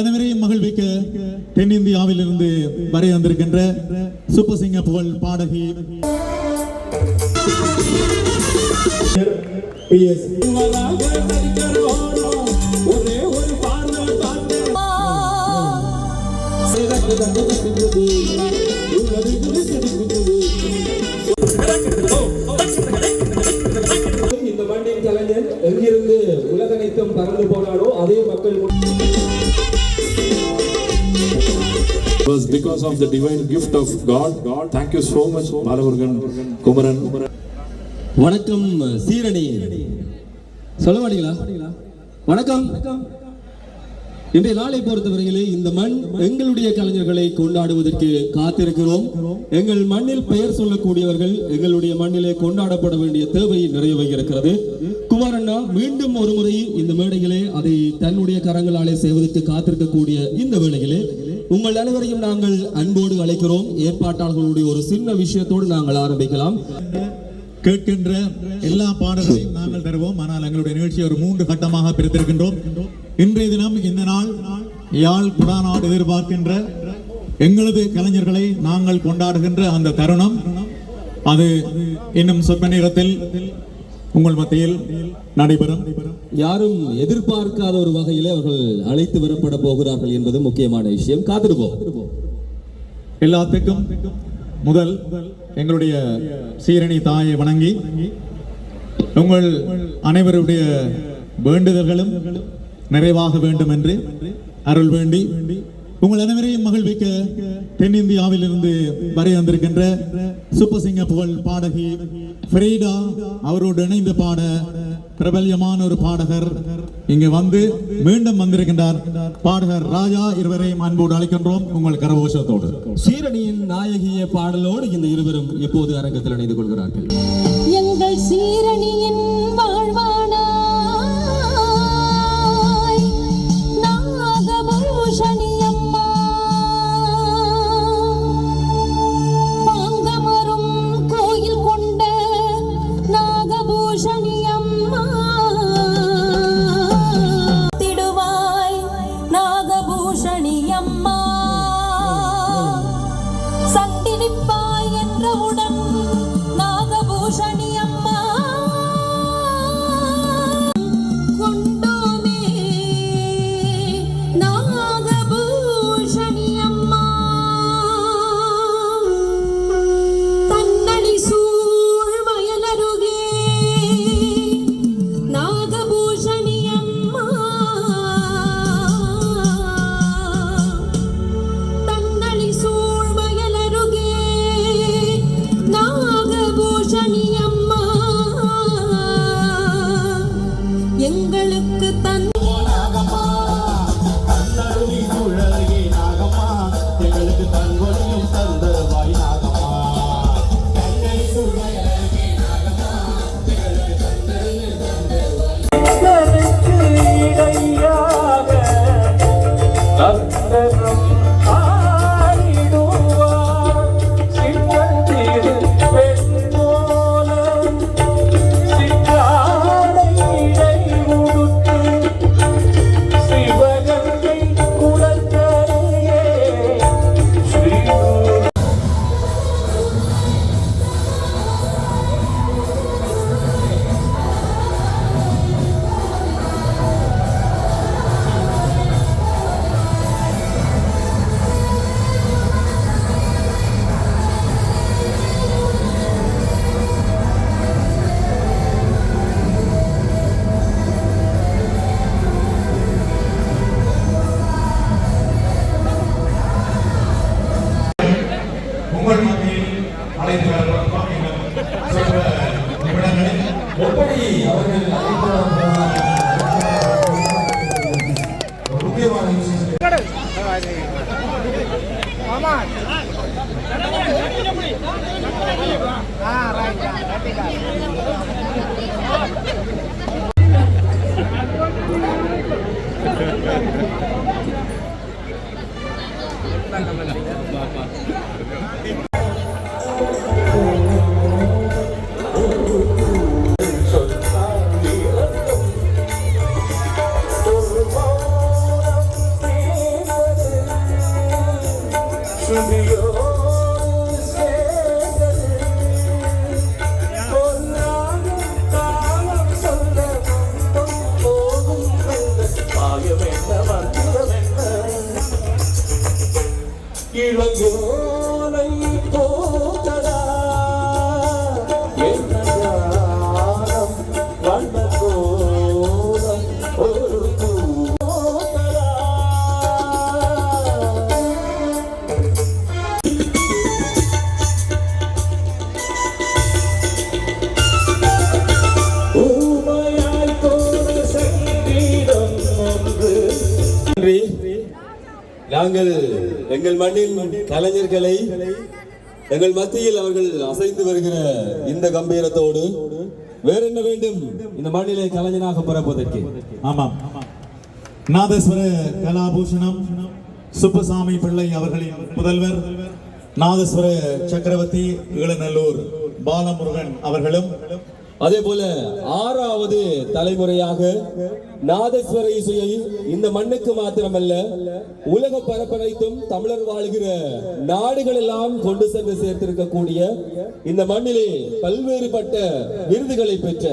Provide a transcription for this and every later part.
அனைவரையும் மகிழ்விக்க தென்னிந்தியாவில் இருந்து வரை வந்திருக்கின்ற சூப்பர் சிங்கர் புகழ் பாடகி இந்த மண்ணின் கலைஞன் எங்கிருந்து உலகனைத்தும் பறந்து போனாலோ அதே மக்கள் was because of the divine gift of God. Thank you so much, Balamurugan, Kumaran. வணக்கம் சீரணி. சொல்ல மாட்டீங்களா? வணக்கம். இன்றைய நாளை பொறுத்தவரையிலே இந்த மண் எங்களுடைய கலைஞர்களை கொண்டாடுவதற்கு காத்திருக்கிறோம். எங்கள் மண்ணில் பெயர் சொல்லக்கூடியவர்கள் எங்களுடைய மண்ணிலே கொண்டாடப்பட வேண்டிய தேவை நிறைவேறுகிறது. குமாரண்ணா மீண்டும் ஒரு முறை இந்த மேடையிலே அதை தன்னுடைய கரங்களாலே செய்வதற்கு காத்திருக்கக்கூடிய இந்த வேளையிலே உங்கள் அனைவரையும் நாங்கள் அன்போடு அழைக்கிறோம். ஏற்பாட்டாளர்களுடைய ஒரு சின்ன விஷயத்தோடு நாங்கள் ஆரம்பிக்கலாம். கேட்கின்ற எல்லா பாடல்களையும் நாங்கள் தருவோம். ஆனால் எங்களுடைய நிகழ்ச்சியை ஒரு 3 கட்டமாக பிரித்திருக்கின்றோம். இன்றைய தினம் இந்த நாள் யாழ் குடாநாடு எதிர்பார்க்கின்ற எங்களது கலைஞர்களை நாங்கள் கொண்டாடுகின்ற அந்த தருணம் அது இன்னும் சொற்ப நேரத்தில் உங்கள் மத்தியில் நடைபெறும். யாரும் எதிர்பார்க்காத ஒரு வகையிலே அவர்கள் அழைத்து வரப்பட போகிறார்கள் என்பது முக்கியமான விஷயம். காத்திருப்போம். எல்லாத்துக்கும் முதல் எங்களுடைய சீரணி தாயை வணங்கி உங்கள் அனைவருடைய வேண்டுதல்களும் நிறைவாக வேண்டும் என்று அருள் வேண்டி உங்கள் அனைவரையும் மகிழ்விக்க தென்னிந்தியாவில் இருந்து வரை வந்திருக்கின்ற சூப்பர் சிங்கர் புகழ் பாடகி ஃப்ரீடா அவரோடு இணைந்து பாட பிரபல்யமான ஒரு பாடகர் இங்கு வந்து மீண்டும் வந்திருக்கின்றார். பாடகர் ராஜா இருவரையும் அன்போடு அழைக்கின்றோம் உங்கள் கரகோஷத்தோடு. சீரணியின் நாயகிய பாடலோடு இந்த இருவரும் இப்போது அரங்கத்தில் இணைந்து கொள்கிறார்கள். எங்கள் சீரணியின் வாழ்வானாய் நாகபூஷணி அம்மா பாங்கமரும் கோயில் கொண்ட நாகபூஷணி அம்மா திடுவாய் நாகபூஷணி அம்மா சந்தினிப்பாய் என்றவுடன் நாகபூஷணி அம்மா கொண்டோமே நாகபூஷணி அம்மா தன்னடி சூழ் வயலருகே நாகபூஷணி அம்மா தன்னடி சூழ் வயலருகே நாகபூஷணி அம்மா எங்களுக்கு தன் உங்கள் மத்தியில் அழைத்து வரப்படும் நிமிடங்களில் எப்படி அவர்கள் முக்கியமான இளங்கோலை போதடா என்ன ஞானம் வண்ண கோலம் ஒரு போதடா. ஊமையாய் போன சங்கீதம் ஒன்று. நன்றி. நாங்கள் எங்கள் மண்ணின் கலைஞர்களை எங்கள் மத்தியில் அவர்கள் அசைந்து வருகிற இந்த கம்பீரத்தோடு வேற என்ன வேண்டும் இந்த மண்ணிலே கலைஞனாக பிறப்பதற்கு? ஆமாம், நாதஸ்வர கலாபூஷணம் சுப்பசாமி பிள்ளை அவர்களின் புதல்வர் நாதஸ்வர சக்கரவர்த்தி ஈழநல்லூர் பாலமுருகன் அவர்களும், அதே போல 6வது தலைமுறையாக நாதஸ்வர இசையை இந்த மண்ணுக்கு மாத்திரமல்ல உலக பரப்பனைத்தும் தமிழர் வாழ்கிற நாடுகள் எல்லாம் கொண்டு சென்று சேர்த்திருக்கக்கூடிய இந்த மண்ணிலே பல்வேறுபட்ட விருதுகளை பெற்ற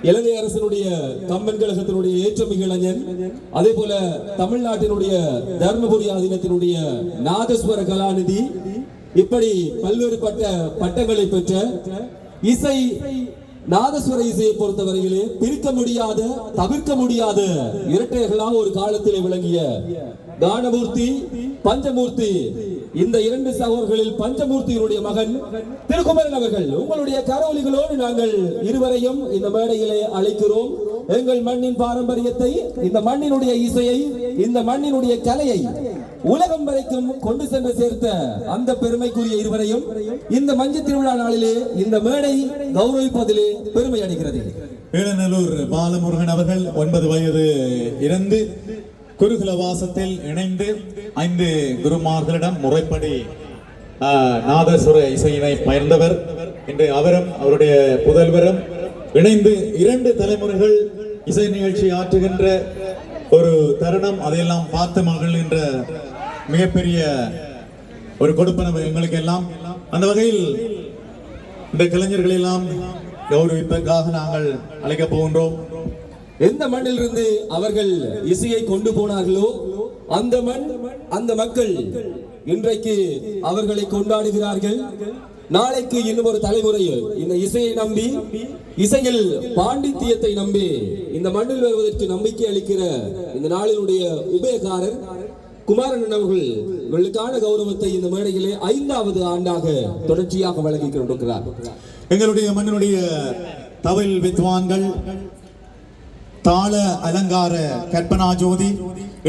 இலங்கை அரசினுடைய கம்பன் கழகத்தினுடைய ஏற்றமிகு இளைஞன், அதே போல தமிழ்நாட்டினுடைய தர்மபுரி ஆதீனத்தினுடைய நாதஸ்வர கலாநிதி, இப்படி பல்வேறுபட்ட பட்டங்களை பெற்ற இசை நாதஸ்வர இசையை பொறுத்தவரையிலே பிரிக்க முடியாத தவிர்க்க முடியாத இரட்டையர்களாக ஒரு காலத்திலே விளங்கிய தானமூர்த்தி பஞ்சமூர்த்தி, இந்த 2 சகோதரர்களில் பஞ்சமூர்த்தியினுடைய மகன் திருக்குமரன் அவர்கள், உங்களுடைய கரவொலிகளோடு நாங்கள் இருவரையும் இந்த மேடையிலே அழைக்கிறோம். எங்கள் மண்ணின் பாரம்பரியத்தை, இந்த மண்ணினுடைய இசையை, இந்த மண்ணினுடைய கலையை உலகம் வரைக்கும் கொண்டு சென்று சேர்த்த அந்த பெருமைக்குரிய இருவரையும் இந்த மஞ்சள் திருவிழா நாளிலே இந்த மேடை கௌரவிப்பதிலே பெருமை அடைகிறது. ஈழநல்லூர் பாலமுருகன் அவர்கள் 9 வயது இறந்து குருகுல வாசத்தில் இணைந்து 5 குருமார்களிடம் முறைப்படி நாதஸ்வர இசையினை பயிர்ந்தவர். இன்று அவரும் அவருடைய புதல்வரும் இணைந்து 2 தலைமுறைகள் இசை நிகழ்ச்சி ஆற்றுகின்ற ஒரு தருணம், அதையெல்லாம் பார்த்து மகிழ்கின்ற மிகப்பெரிய ஒரு கொடுப்பனவு எங்களுக்கு எல்லாம். அந்த வகையில் இந்த கலைஞர்கள் எல்லாம் கௌரவிப்பதற்காக நாங்கள் அழைக்கப் போகின்றோம். எந்த மண்ணிலிருந்து அவர்கள் இசையை கொண்டு போனார்களோ அந்த மண், அந்த மக்கள் இன்றைக்கு அவர்களை கொண்டாடுகிறார்கள். நாளைக்கு இன்னும் ஒரு தலைமுறை இந்த இசையை நம்பி, இசையில் பாண்டித்தியத்தை நம்பி இந்த மண்ணில் வருவதற்கு நம்பிக்கை அளிக்கிற இந்த நாளினுடைய உபயகாரர் குமாரன் அவர்களுக்கான கௌரவத்தை இந்த மேடையிலே 5வது ஆண்டாக தொடர்ச்சியாக வழங்கிக் கொண்டிருக்கிறார். எங்களுடைய மண்ணினுடைய தவில் வித்வான்கள் தாள அலங்கார கற்பனா ஜோதி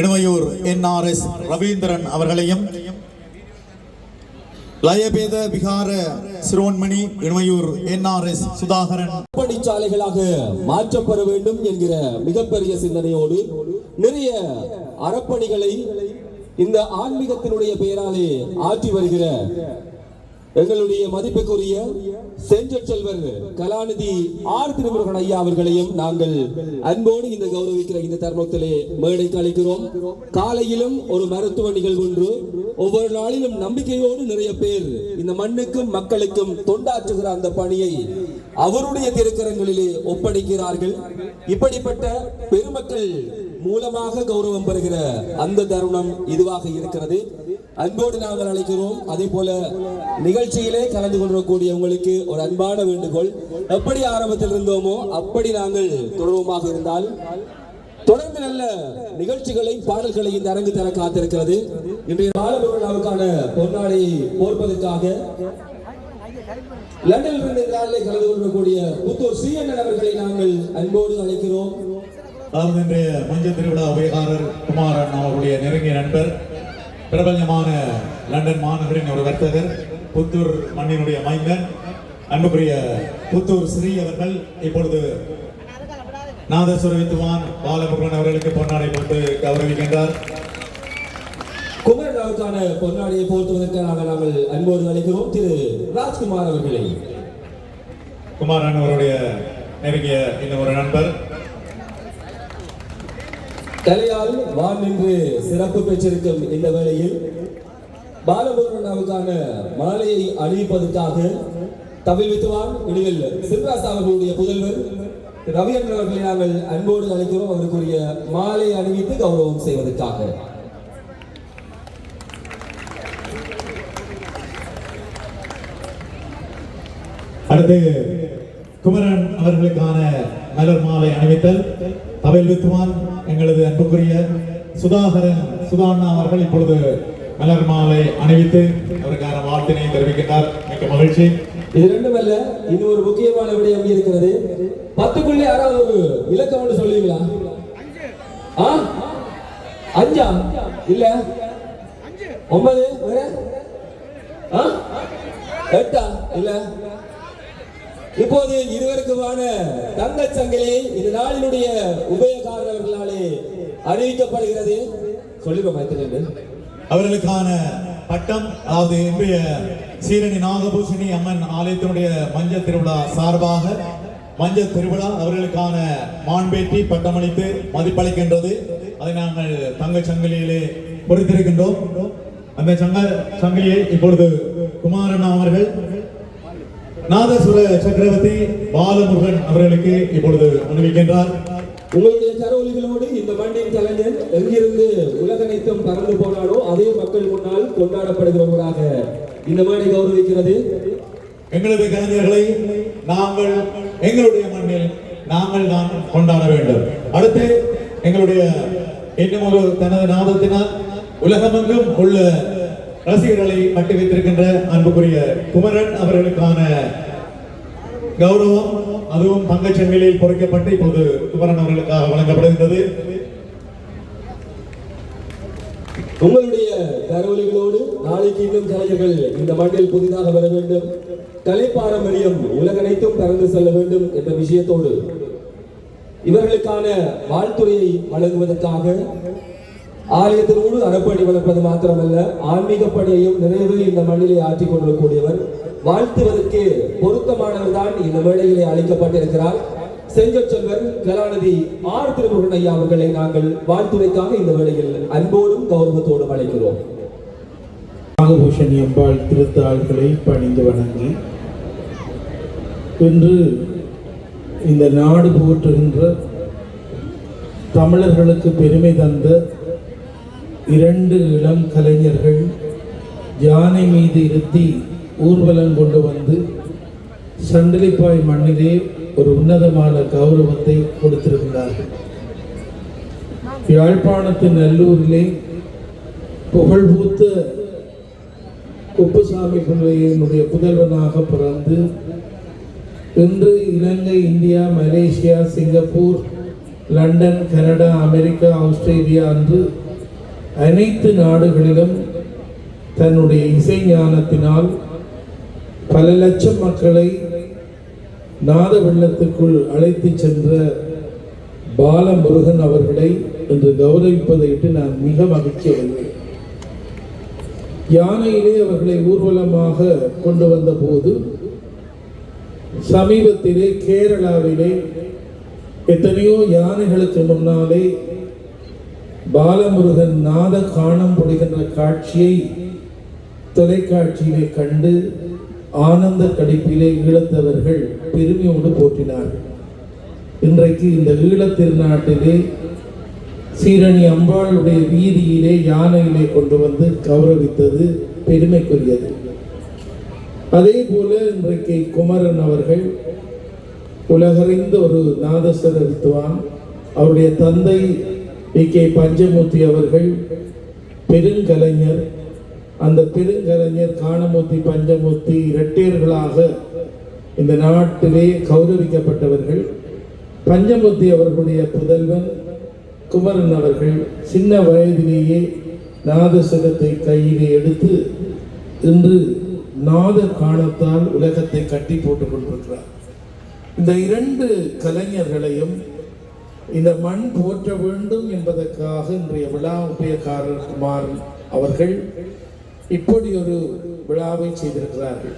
இணுவையூர் NRS ரவீந்திரன் அவர்களையும், லயபேத விகார சிரோன்மணி இணுவையூர் NRS சுதாகரன் பணிச்சாலைகளாக மாற்றப்பட வேண்டும் என்கிற மிகப்பெரிய சிந்தனையோடு நிறைய அறப்பணிகளை இந்த ஆன்மீகத்தினுடைய பெயராலே ஆற்றி வருகிற எங்களுடைய மதிப்புக்குரிய செஞ்சொற்செல்வர் கலாநிதி ஆர் திருமுருகன் ஐயா அவர்களையும் நாங்கள் அன்போடு இந்த கௌரவிக்கிற இந்த தருணத்திலே மேடைக்கு அழைக்கிறோம். காலையிலும் ஒரு மருத்துவ நிகழ்வு ஒன்று, ஒவ்வொரு நாளிலும் நம்பிக்கையோடு நிறைய பேர் இந்த மண்ணுக்கும் மக்களுக்கும் தொண்டாற்றுகிற அந்த பணியை அவருடைய திருக்கரங்களிலே ஒப்படைக்கிறார்கள். இப்படிப்பட்ட பெருமக்கள் மூலமாக கௌரவம் பெறுகிற அந்த தருணம் இதுவாக இருக்கிறது. அன்போடு நாங்கள் அழைக்கிறோம். அதே போல நிகழ்ச்சியிலே கலந்து கொள்ளக்கூடிய உங்களுக்கு ஒரு அன்பான வேண்டுகோள், எப்படி ஆரம்பத்தில் இருந்தோமோ அப்படி நாங்கள் தொடர்வோமாக இருந்தால் தொடர்ந்து நல்ல நிகழ்ச்சிகளை பாடல்களை இந்த அரங்கு தர காத்திருக்கிறது. இன்றைய பாலமுருகனுக்கான பொன்னாடையை போர்ப்பதற்காக லண்டனில் இருந்து கலந்து கொள்ளக்கூடிய புத்தூர் சீயண்ணன் அவர்களை நாங்கள் அன்போடு அழைக்கிறோம். இன்றைய மஞ்சள் திருவிழா உபயகாரர் குமாரன் அவருடைய நெருங்கிய நண்பர், பிரபலமான லண்டன் மாநகரின் ஒரு வர்த்தகர், புத்தூர் மண்ணினுடைய மைந்தன், அன்புக்குரிய புத்தூர் ஸ்ரீ அவர்கள் இப்பொழுது நாதஸ்வர வித்வான் பாலமுருகன் அவர்களுக்கு பொன்னாடை போட்டு கௌரவிக்கின்றார். குமரனாவுக்கான பொன்னாடையை போர்த்துவதற்காக நாங்கள் அன்போடு அழைக்கிறோம் திரு ராஜ்குமார் அவர்களை. குமாரன் அவருடைய நெருங்கிய இன்னும் ஒரு நண்பர், கலையால் வான் நின்று சிறப்பு பெற்றிருக்கும் இந்த வேளையில் பாலமுருகனாவுக்கான மாலையை அணிவிப்பதற்காக தமிழ் வித்துவான் இனிவில் சிவராசா அவர்களுடைய புதல்வர் ரவியன் அவர்களை நாங்கள் அன்போடு அழைக்கிறோம். அவருக்குரிய மாலை அணிவித்து கௌரவம் செய்வதற்காக. அடுத்து குமரன் அவர்களுக்கான மலர் மாலை அணிவித்தல் தமிழ் வித்துவான் எங்களது அன்புக்குரிய சுதாண்ணா அவர்கள் இப்பொழுது மலர் மாலை அணிவித்து அவருக்கான வாழ்த்தினை தெரிவிக்கின்றார். மிக்க மகிழ்ச்சி. இது ரெண்டுமல்ல, இன்னொரு முக்கியமான விடயம் இருக்கிறது. 10க்குள்ளே யாராவது ஒரு இலக்கம் ஒன்று சொல்லுவீங்களா? 5 இல்ல 9 வேற 8 இல்ல. இப்போது இருவருக்குமான தங்கச் சங்கிலி இந்த நாளினுடைய உபயகாரர்களாலே அறிவிக்கப்படுகிறது. சொல்லிடுவோம். அவர்களுக்கான பட்டம், அதாவது இன்றைய சீரணி நாகபூஷணி அம்மன் ஆலயத்தினுடைய மஞ்சள் திருவிழா சார்பாக மஞ்சள் திருவிழா அவர்களுக்கான மாண்பேற்றி பட்டமளித்து மதிப்பளிக்கின்றது. அதை நாங்கள் தங்க சங்கிலியிலே பொறுத்திருக்கின்றோம். அந்த சங்கிலியை இப்பொழுது குமாரண்ணா அவர்கள் நாதசுர சக்கரவர்த்தி பாலமுருகன் அவர்களுக்கு இப்பொழுது அணிவிக்கின்றார். உங்களுடைய கரவொலிகளோடு இந்த மண்ணின் கலைஞன் எங்கிருந்து உலகனைத்தும் பறந்து போனாலோ அதே மக்கள் முன்னால் கொண்டாடப்படுகிறவர்களாக இந்த மேடை கௌரவிக்கிறது. எங்களது கலைஞர்களை நாங்கள் எங்களுடைய மண்ணில் நாங்கள் தான் கொண்டாட வேண்டும். அடுத்து எங்களுடைய இன்னும் ஒரு தனது நாதத்தினால் உலகமெங்கும் உள்ள ரசிகர்களை கட்டி வைத்திருக்கின்ற அன்புக்குரிய குமரன் அவர்களுக்கான கௌரவம், அதுவும் தங்கச்சங்கிலியில் பொறிக்கப்பட்டு இப்போது குமரன் அவர்களுக்காக வழங்கப்படுகின்றது. உங்களுடைய கரவொலிகளோடு நாளைக்கு இன்னும் கலைஞர்கள் இந்த மண்ணில் புதிதாக வர வேண்டும், கலை பாரம்பரியம் உலகனைத்தும் பறந்து செல்ல வேண்டும் என்ற விஷயத்தோடு இவர்களுக்கான வாழ்த்துறையை வழங்குவதற்காக ஆலயத்தினோடு அறப்பணி வளர்ப்பது மாத்திரமல்ல, ஆன்மீக பணியையும் நிறைவே இந்த மண்ணிலே ஆற்றிக் கொண்டிருக்கக்கூடியவர், வாழ்த்துவதற்கு பொருத்தமானவர் தான் இந்த மேடையிலே அழைக்கப்பட்டிருக்கிறார். செஞ்சொற்செல்வர் கலாநிதி ஆர் திருமுருகன் ஐயா அவர்களை நாங்கள் வாழ்த்துரைக்காக இந்த வேளையில் அன்போடும் கௌரவத்தோடும் அழைக்கிறோம். நாகபூஷணி அம்பாள் திருத்தாள்களை பணிந்து வணங்கி இன்று இந்த நாடு போற்றுகின்ற தமிழர்களுக்கு பெருமை தந்த 2 இளம் கலைஞர்கள் யானை மீது இருத்தி ஊர்வலம் கொண்டு வந்து சண்டிலிப்பாய் மண்ணிலே ஒரு உன்னதமான கௌரவத்தை கொடுத்திருக்கிறார்கள். யாழ்ப்பாணத்தின் நல்லூரிலே புகழ்பூத்த குப்புசாமி பிள்ளையினுடைய புதல்வனாக பிறந்து இன்று Ilangai, India, Malaysia, Singapore, London, Canada, America, Australia என்று அனைத்து நாடுகளிலும் தன்னுடைய இசை ஞானத்தினால் பல லட்சம் மக்களை நாத வெள்ளத்துக்குள் அழைத்து சென்ற பாலமுருகன் அவர்களை இன்று கௌரவிப்பதையிட்டு நான் மிக மகிழ்ச்சி அடைந்தேன். யானையிலே அவர்களை ஊர்வலமாக கொண்டு வந்த போது சமீபத்திலே கேரளாவிலே எத்தனையோ யானைகளுக்கு முன்னாலே பாலமுருகன் நாத காணம் பொடுகின்ற காட்சியை தொலைக்காட்சியிலே கண்டு ஆனந்த கடிப்பிலே ஈழத்தவர்கள் பெருமையோடு போற்றினார்கள். இன்றைக்கு இந்த ஈழத் திருநாட்டிலே சீரணி அம்பாளுடைய வீதியிலே யானையிலே கொண்டு வந்து கௌரவித்தது பெருமைக்குரியது. அதே போல இன்றைக்கு குமரன் அவர்கள் உலகறிந்த ஒரு நாதஸ்வர வித்துவான். அவருடைய தந்தை கே பஞ்சமூர்த்தி அவர்கள் பெருங்கலைஞர். அந்த பெருங்கலைஞர் காணமூர்த்தி, பஞ்சமூர்த்தி இரட்டையர்களாக இந்த நாட்டிலே கௌரவிக்கப்பட்டவர்கள். பஞ்சமூர்த்தி அவர்களுடைய புதல்வன் குமரன் அவர்கள் சின்ன வயதிலேயே நாதசுரத்தை கையிலே எடுத்து இன்று நாத காணத்தால் உலகத்தை கட்டி போட்டுக் கொண்டிருக்கிறார். இந்த 2 கலைஞர்களையும் இந்த மண் போற்ற வேண்டும் என்பதற்காக இன்றைய விழா உபயகாரர் குமார் அவர்கள் இப்படி ஒரு விழாவை செய்திருக்கிறார்கள்.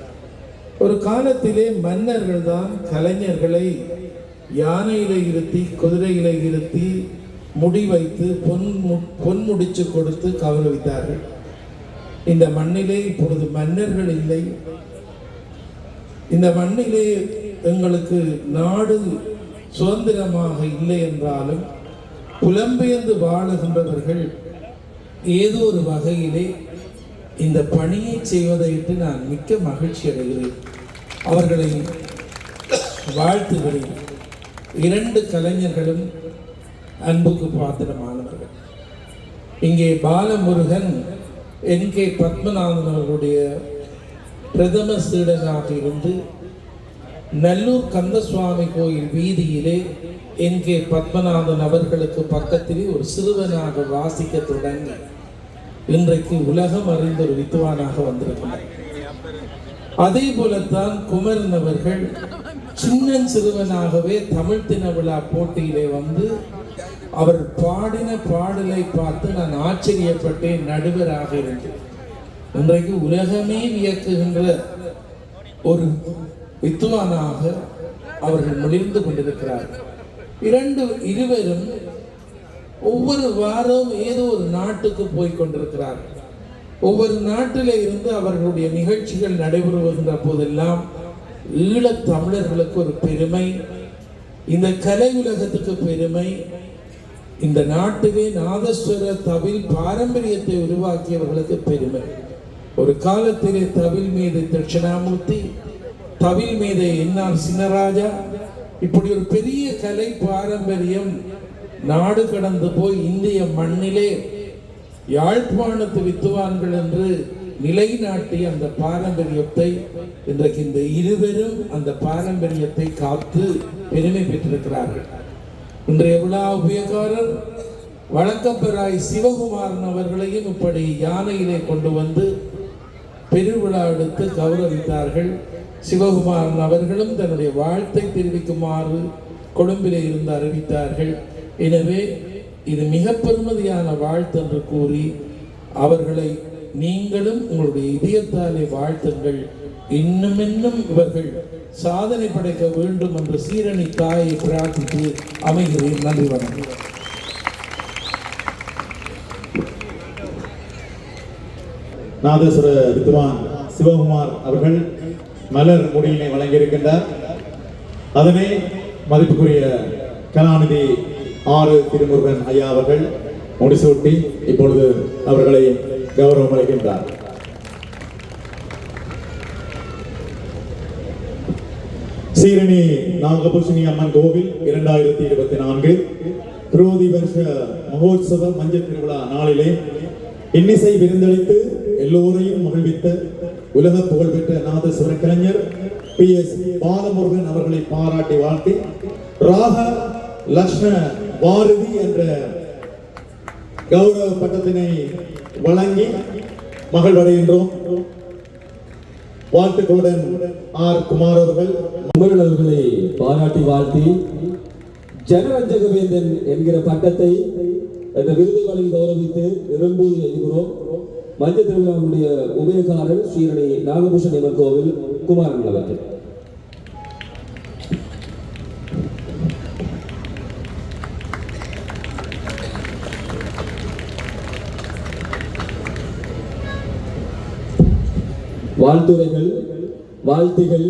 ஒரு காலத்திலே மன்னர்கள் தான் கலைஞர்களை யானையில இருத்தி, குதிரையில இருத்தி, முடி வைத்து பொன் முடிச்சு கொடுத்து கௌரவித்தார்கள். இந்த மண்ணிலே இப்பொழுது மன்னர்கள் இல்லை. இந்த மண்ணிலே எங்களுக்கு நாடு சுதந்திரமாக இல்லை என்றாலும் புலம்பெயர்ந்து வாழுகின்றவர்கள் ஏதோ ஒரு வகையிலே இந்த பணியை செய்வதையிட்டு நான் மிக்க மகிழ்ச்சி அடைகிறேன். அவர்களை வாழ்த்துகிறேன். 2 கலைஞர்களும் அன்புக்கு பாத்திரமானவர்கள். இங்கே பாலமுருகன் NK பத்மநாதன் அவர்களுடைய பிரதம சீடனாக இருந்து நல்லூர் கந்தசுவாமி கோயில் வீதியிலே NK பத்மநாதன் அவர்களுக்கு பக்கத்திலே ஒரு சிறுவனாக வாசிக்க தொடங்கி இன்றைக்கு உலகம் அறிந்த ஒரு வித்துவானாக வந்திருக்கிறார். அதே போலத்தான் குமரன் அவர்கள் சின்ன சிறுவனாகவே தமிழ் தின விழா போட்டியிலே வந்து அவர் பாடின பாடலை பார்த்து நான் ஆச்சரியப்பட்டேன். நடுவராக இருந்தேன். இன்றைக்கு உலகமே வியக்குகின்ற ஒரு வித்துவானாக அவர்கள் மிளிர்ந்து கொண்டிருக்கிறார்கள். இருவரும் ஒவ்வொரு வாரம் ஏதோ ஒரு நாட்டுக்கு போய் கொண்டிருக்கிறார்கள். ஒவ்வொரு நாட்டிலே இருந்து அவர்களுடைய நிகழ்ச்சிகள் நடைபெறுகின்ற போதெல்லாம் ஈழத் தமிழர்களுக்கு ஒரு பெருமை, இந்த கலை உலகத்துக்கு பெருமை, இந்த நாட்டிலே நாதஸ்வர தவில் பாரம்பரியத்தை உருவாக்கியவர்களுக்கு பெருமை. ஒரு காலத்திலே தவில் மீது தட்சிணாமூர்த்தி, தவில் மீது NR சின்னராஜா, இப்படி ஒரு பெரிய கலை பாரம்பரியம் நாடு கடந்து போய் இந்திய மண்ணிலே யாழ்ப்பாணத்து வித்துவான்கள் என்று நிலைநாட்டிய அந்த பாரம்பரியத்தை இன்றைக்கு இந்த இருவரும் அந்த பாரம்பரியத்தை காத்து பெருமை பெற்றிருக்கிறார்கள். இன்றைய விழா உபயக்காரர் வழக்கப்பெறாய் சிவகுமாரன் அவர்களையும் இப்படி யானையிலே கொண்டு வந்து பெருவிழா எடுத்து கௌரவித்தார்கள். சிவகுமாரன் அவர்களும் தன்னுடைய வாழ்த்தை தெரிவிக்குமாறு கொழும்பிலே இருந்து அறிவித்தார்கள். எனவே இது மிக பெருமதியான வாழ்த்து என்று கூறி அவர்களை நீங்களும் உங்களுடைய இதயத்தாலே வாழ்த்துங்கள். இன்னும் இவர்கள் சாதனை படைக்க வேண்டும் என்று சீரணி தாயை பிரார்த்தித்து அமைகிறேன். நன்றி, வணக்கம். நாதஸ்வர வித்வான் சிவகுமார் அவர்கள் மலர் முடியினை வழங்கியிருக்கின்றார். அதனை மதிப்புக்குரிய கலாநிதி ஆறு திருமுருகன் ஐயா அவர்கள் முடிசூட்டி இப்பொழுது அவர்களை கௌரவம் அளிக்கின்றார். சீரணி நாகபூஷணி அம்மன் கோவில் 2024 துரோதி வருஷ மகோத்சவ மஞ்சள் திருவிழா நாளிலே இன்னிசை விருந்தளித்து எல்லோரையும் மகிழ்வித்த உலக புகழ்பெற்ற நாதஸ்வர கலைஞர் PS பாலமுருகன் அவர்களை பாராட்டி வாழ்த்தி ராக லக்ஷ்மண பாரதி என்ற கௌரவ பட்டத்தினை வழங்கி மகிழ்வடைகின்றோம். வாழ்த்துக்களுடன் R குமார் அவர்கள் அவர்களை பாராட்டி வாழ்த்தி ஜனரஞ்சகவேந்தன் என்கிற பட்டத்தை என்ற விருது வழங்கி கௌரவித்து நிரம்பூதி எழுகிறோம். மஞ்சள் திருவிழாவுடைய உபயக்காரர் ஸ்ரீரணி நாகபூஷணி அம்மன் கோவில் குமாரன் அவர்கள். வாழ்த்துரைகள், வாழ்த்துகள்,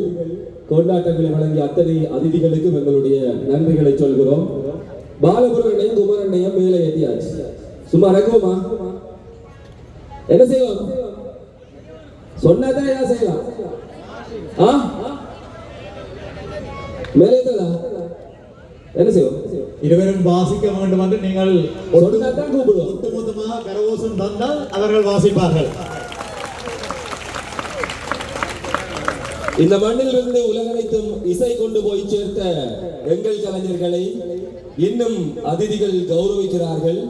கொண்டாட்டங்களை வழங்கிய அத்தனை அதிதிகளுக்கும் எங்களுடைய நன்றிகளை சொல்கிறோம். பாலமுருகனையும் குமரனையும் மேலே ஏற்றியாச்சு. சும்மா இறக்குவோமா? என்ன செய்வோம்? சொன்னாதான் என்ன செய்யலாம்? மேலே என்ன செய்வோம்? இருவரும் வாசிக்க வேண்டும் என்று நீங்கள் சொன்னாதான் கூப்பிடுவோம். ஒட்டுமொத்தமாக கரகோஷம் தந்தால் அவர்கள் வாசிப்பார்கள். இந்த மண்ணிலிருந்து உலகனைத்தும் இசை கொண்டு போய் சேர்த்த எங்கள் கலைஞர்களை இன்னும் அதிதிகள் கௌரவிக்கிறார்கள்.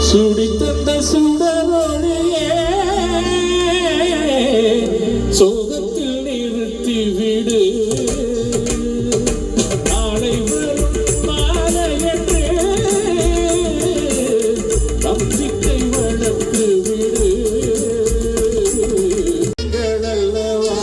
சுடித்தந்த சுடரொளியே சோகத்தில் நிறுத்தி விடு நாளை வரும் மாலையன்று நம்பிக்கை வளர்த்து விடு அல்லவா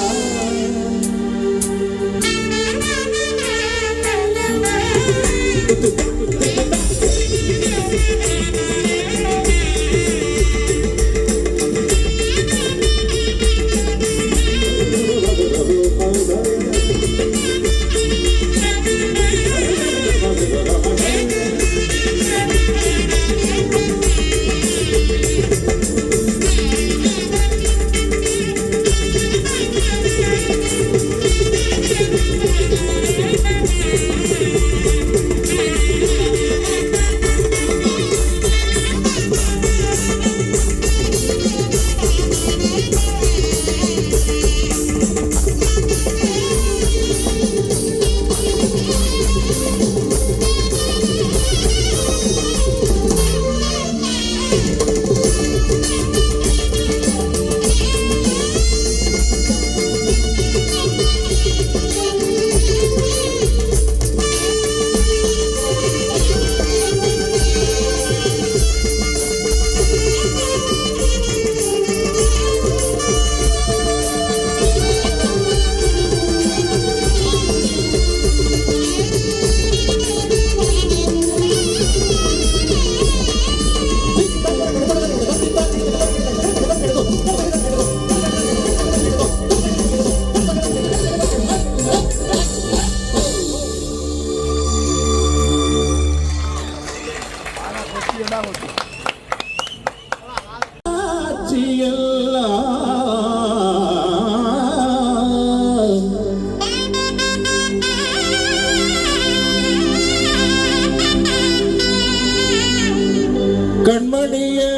கண்மணியே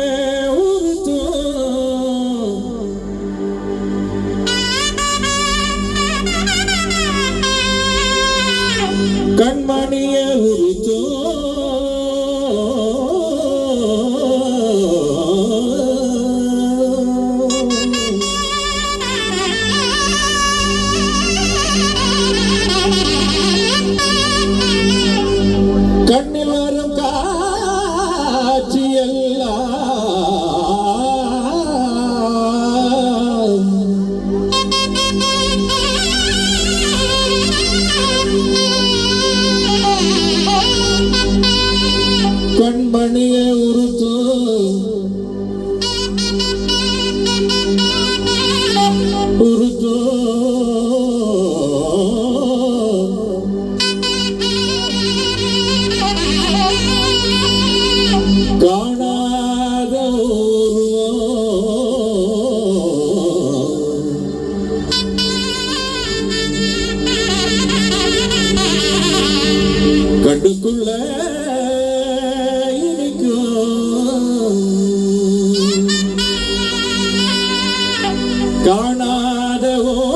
உறுத்தோ கண்மணியே உறுத்தோ கண்ணில் வரும் கண்மணியை உறுத்து உறுத்து காணாத கண்டுக்குள்ள காணாத ஓருவம்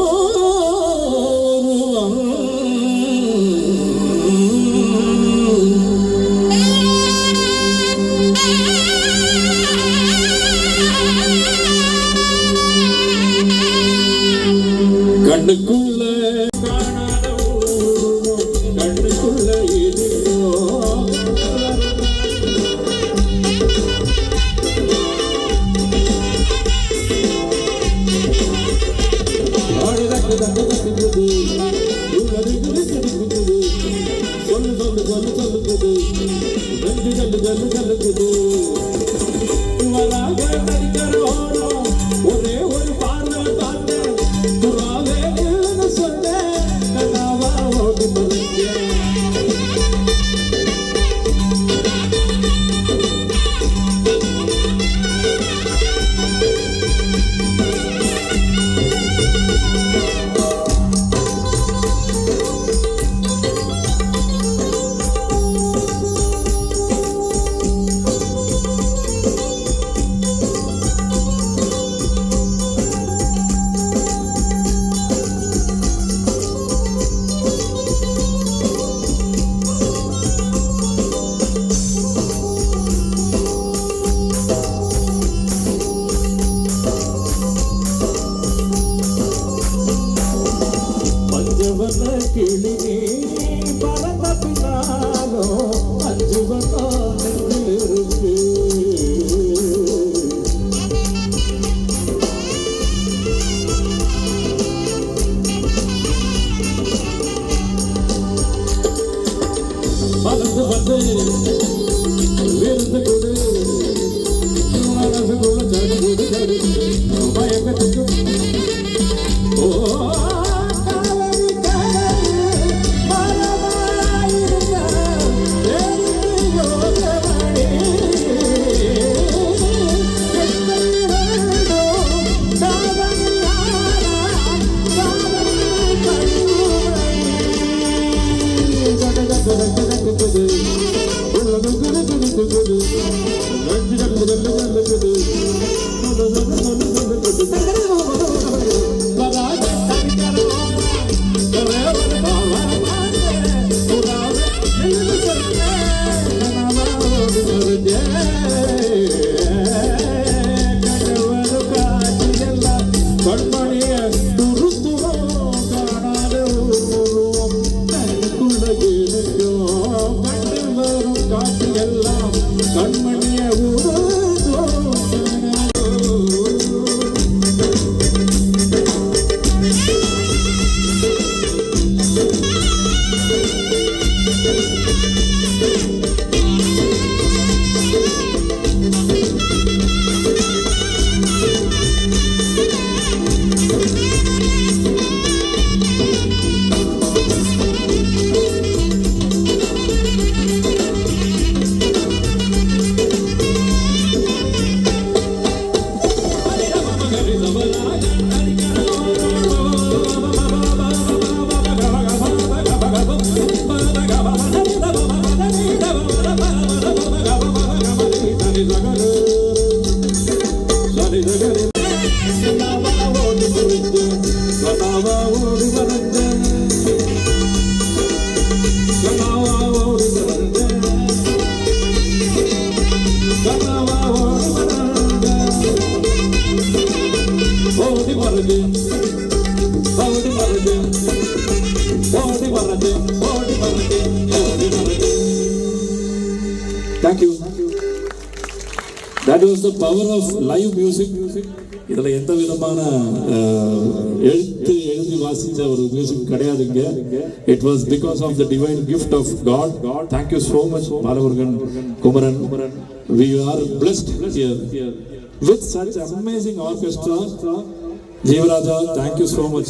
கண்ணுக்குள்ள காணாத ஓருவம் கண்ணுக்குள்ள இருக்கோ ஒரே ஒரு பார்வை பார்த்தேன் சொன்ன கண்ணாவா ஓடி கண்ணாவா ஓடி வரங்க கண்ணாவா ஓடி வரங்க கண்ணாவா ஓடி வரங்க ஓடி வரங்க ஓடி வரங்க ஓடி வரங்க ஓடி வரங்க ஓடி வரங்க. Thank you. That was the power of live music. இதில் எந்த விதமான எழுதி வாசித்த ஒரு மியூசிக் கிடையாதுங்க. It was because of the divine gift of God. Thank you so much, Balamurugan, Kumaran. We are blessed here with such amazing orchestra. Jeevaraja, thank you so much.